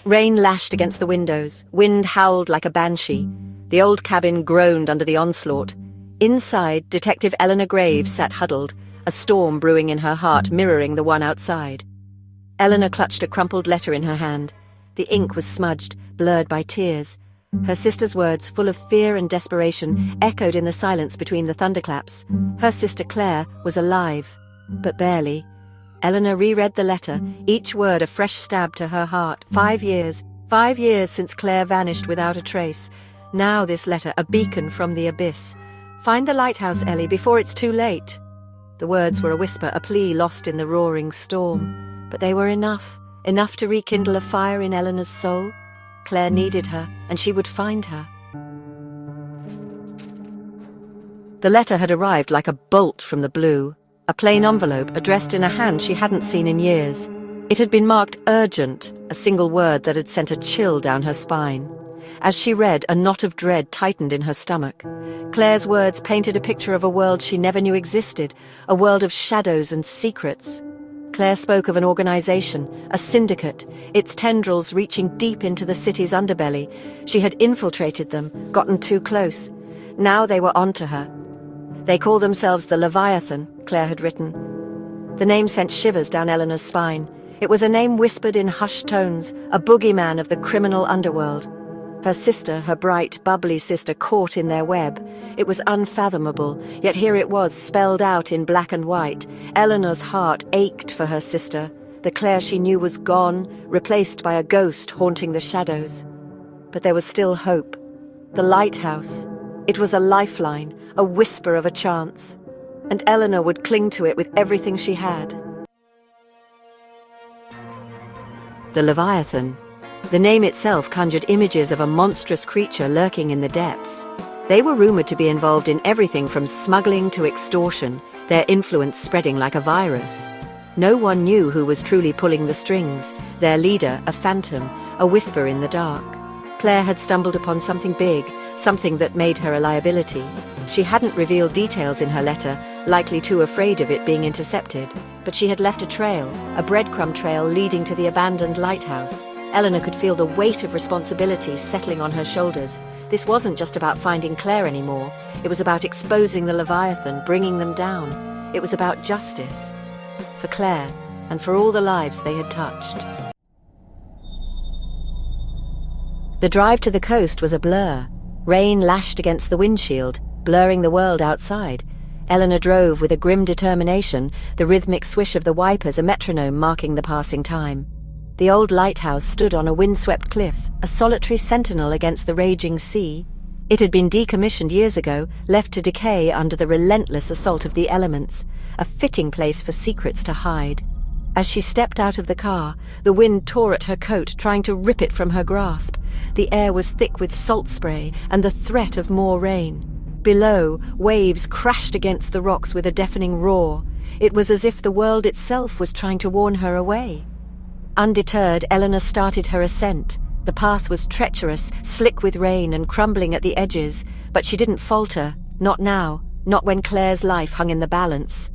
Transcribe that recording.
Rain lashed against the windows, wind howled like a banshee. The old cabin groaned under the onslaught. Inside, Detective Eleanor Graves sat huddled, a storm brewing in her heart mirroring the one outside. Eleanor clutched a crumpled letter in her hand. The ink was smudged, blurred by tears. Her sister's words, full of fear and desperation, echoed in the silence between the thunderclaps. Her sister Claire was alive, but barely. Eleanor reread the letter, each word a fresh stab to her heart. 5 years since Claire vanished without a trace. Now this letter, a beacon from the abyss. Find the lighthouse, Ellie, before it's too late. The words were a whisper, a plea lost in the roaring storm. But they were enough to rekindle a fire in Eleanor's soul. Claire needed her, and she would find her. The letter had arrived like a bolt from the blue, a plain envelope addressed in a hand she hadn't seen in years. It had been marked urgent, a single word that had sent a chill down her spine. As she read, a knot of dread tightened in her stomach. Claire's words painted a picture of a world she never knew existed, a world of shadows and secrets. Claire spoke of an organization, a syndicate, its tendrils reaching deep into the city's underbelly. She had infiltrated them, gotten too close. Now they were onto her. They call themselves the Leviathan, Claire had written. The name sent shivers down Eleanor's spine. It was a name whispered in hushed tones, a boogeyman of the criminal underworld. Her sister, her bright, bubbly sister, caught in their web. It was unfathomable, yet here it was, spelled out in black and white. Eleanor's heart ached for her sister. The Claire she knew was gone, replaced by a ghost haunting the shadows. But there was still hope. The lighthouse. It was a lifeline, a whisper of a chance. And Eleanor would cling to it with everything she had. The Leviathan. The name itself conjured images of a monstrous creature lurking in the depths. They were rumored to be involved in everything from smuggling to extortion, their influence spreading like a virus. No one knew who was truly pulling the strings, their leader, a phantom, a whisper in the dark. Claire had stumbled upon something big, something that made her a liability. She hadn't revealed details in her letter, likely too afraid of it being intercepted, but she had left a trail, a breadcrumb trail leading to the abandoned lighthouse. Eleanor could feel the weight of responsibility settling on her shoulders. This wasn't just about finding Claire anymore. It was about exposing the Leviathan, bringing them down. It was about justice. For Claire, and for all the lives they had touched. The drive to the coast was a blur. Rain lashed against the windshield, blurring the world outside. Eleanor drove with a grim determination, the rhythmic swish of the wipers a metronome marking the passing time. The old lighthouse stood on a windswept cliff, a solitary sentinel against the raging sea. It had been decommissioned years ago, left to decay under the relentless assault of the elements, a fitting place for secrets to hide. As she stepped out of the car, the wind tore at her coat, trying to rip it from her grasp. The air was thick with salt spray and the threat of more rain. Below, waves crashed against the rocks with a deafening roar. It was as if the world itself was trying to warn her away. Undeterred, Eleanor started her ascent. The path was treacherous, slick with rain and crumbling at the edges, but she didn't falter, not now, not when Claire's life hung in the balance.